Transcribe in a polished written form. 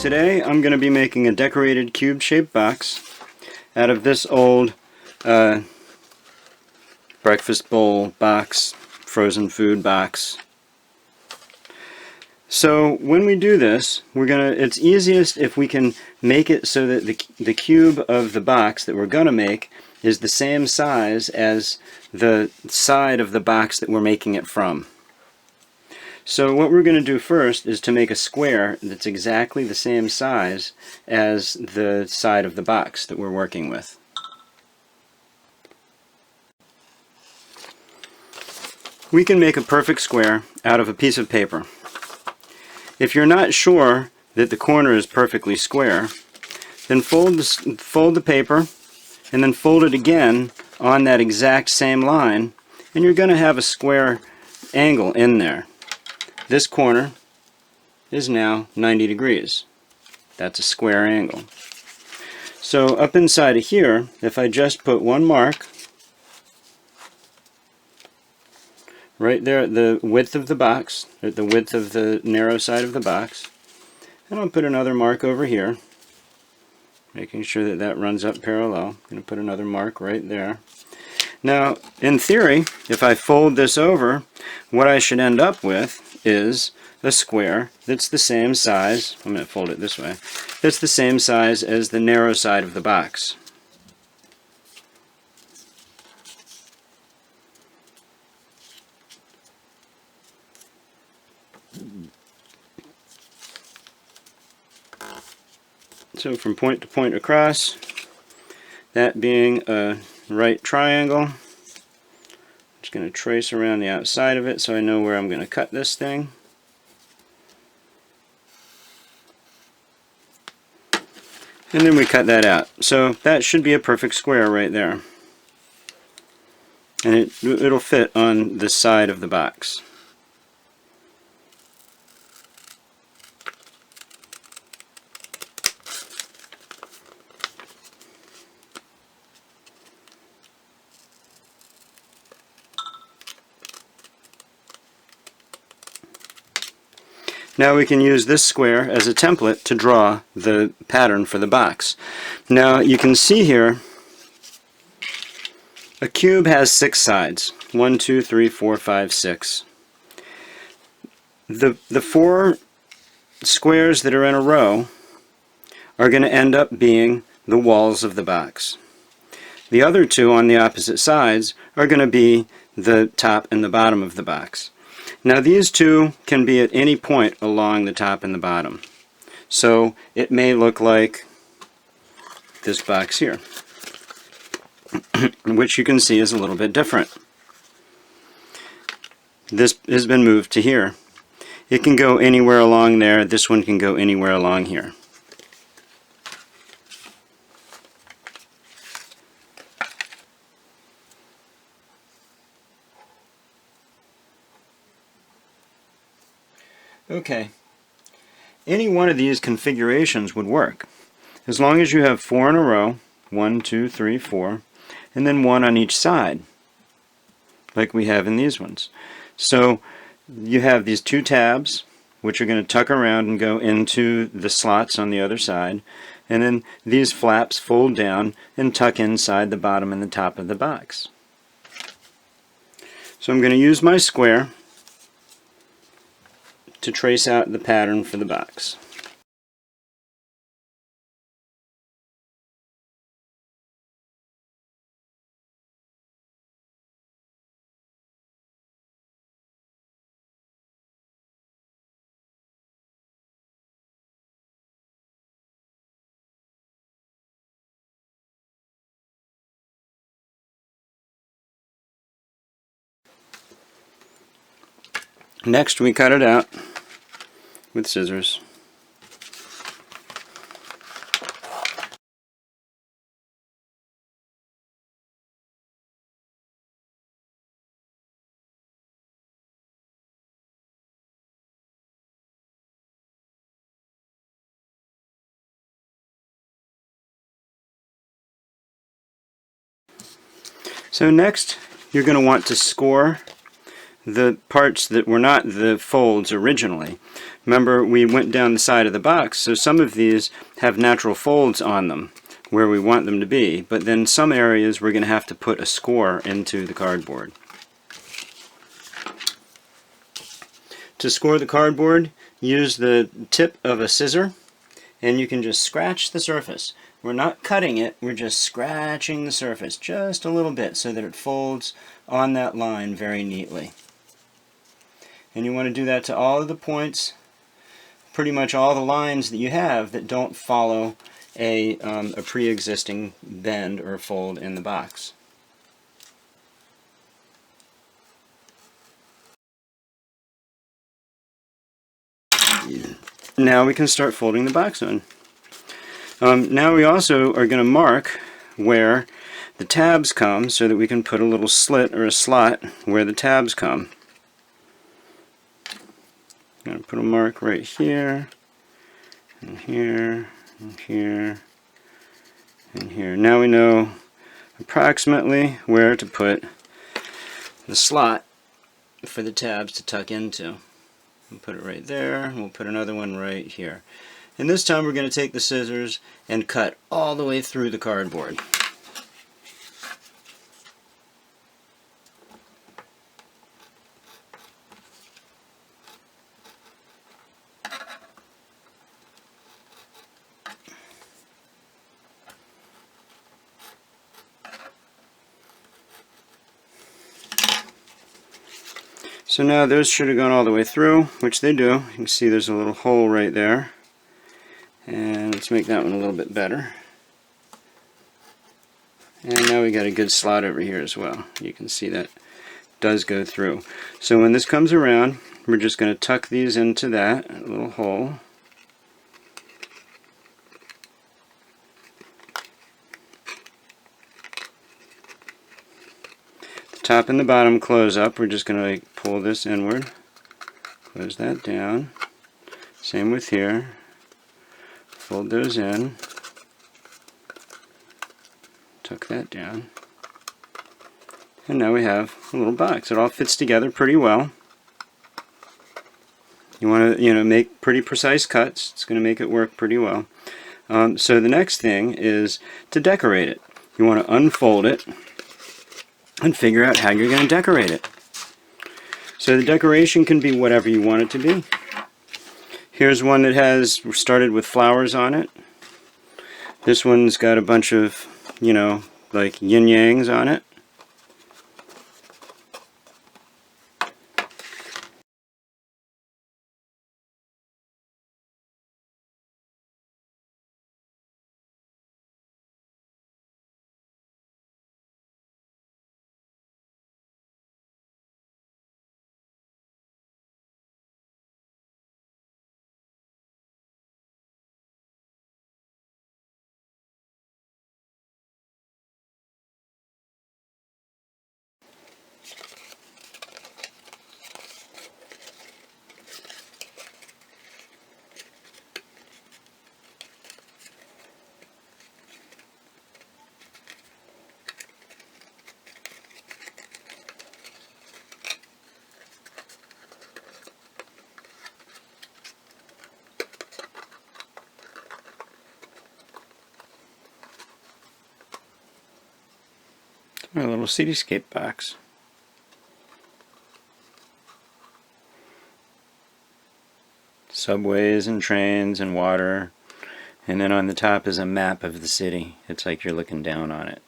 Today I'm going to be making a decorated cube-shaped box out of this old breakfast bowl box, frozen food box. So when we do this, it's easiest if we can make it so that the cube of the box that we're going to make is the same size as the side of the box that we're making it from. So what we're going to do first is to make a square that's exactly the same size as the side of the box that we're working with. We can make a perfect square out of a piece of paper. If you're not sure that the corner is perfectly square, then fold the paper and then fold it again on that exact same line, and you're going to have a square angle in there. This corner is now 90 degrees. That's a square angle. So up inside of here, if I just put one mark right there at the width of the box, at the width of the narrow side of the box, and I'll put another mark over here, making sure that that runs up parallel. I'm going to put another mark right there. Now, in theory, if I fold this over, what I should end up with is a square that's the same size, I'm going to fold it this way, that's the same size as the narrow side of the box. So from point to point across, that being a right triangle, I'm just going to trace around the outside of it so I know where I'm going to cut this thing. And then we cut that out. So that should be a perfect square right there. And it'll fit on the side of the box. Now we can use this square as a template to draw the pattern for the box. Now you can see here a cube has 6 sides. 1, 2, 3, 4, 5, 6. The 4 squares that are in a row are going to end up being the walls of the box. The other 2 on the opposite sides are going to be the top and the bottom of the box. Now these 2 can be at any point along the top and the bottom. So it may look like this box here, which you can see is a little bit different. This has been moved to here. It can go anywhere along there. This one can go anywhere along here. Okay, any one of these configurations would work, as long as you have 4 in a row, 1, 2, 3, 4, and then 1 on each side, like we have in these ones. So you have these 2 tabs, which are going to tuck around and go into the slots on the other side, and then these flaps fold down and tuck inside the bottom and the top of the box. So I'm going to use my square to trace out the pattern for the box. Next we cut it out with scissors. So next you're going to want to score the parts that were not the folds originally. Remember, we went down the side of the box, so some of these have natural folds on them where we want them to be, but then some areas we're going to have to put a score into the cardboard. To score the cardboard, use the tip of a scissor, and you can just scratch the surface. We're not cutting it, we're just scratching the surface just a little bit so that it folds on that line very neatly. And you want to do that to all of the points, pretty much all the lines that you have that don't follow a pre-existing bend or fold in the box. Now we can start folding the box on. Now we also are going to mark where the tabs come so that we can put a little slit or a slot where the tabs come. I'm going to put a mark right here, and here, and here, and here. Now we know approximately where to put the slot for the tabs to tuck into. We'll put it right there, and we'll put another one right here. And this time we're going to take the scissors and cut all the way through the cardboard. So now those should have gone all the way through, which they do. You can see there's a little hole right there. And let's make that one a little bit better. And now we got a good slot over here as well. You can see that does go through. So when this comes around, we're just going to tuck these into that little hole. The top and the bottom close up. We're just going to pull this inward, close that down. Same with here. Fold those in, tuck that down, and now we have a little box. It all fits together pretty well. You want to, make pretty precise cuts. It's going to make it work pretty well. So the next thing is to decorate it. You want to unfold it and figure out how you're going to decorate it. So the decoration can be whatever you want it to be. Here's one that has started with flowers on it. This one's got a bunch of, like yin-yangs on it. A little cityscape box. Subways and trains and water, and then on the top is a map of the city. It's like you're looking down on it.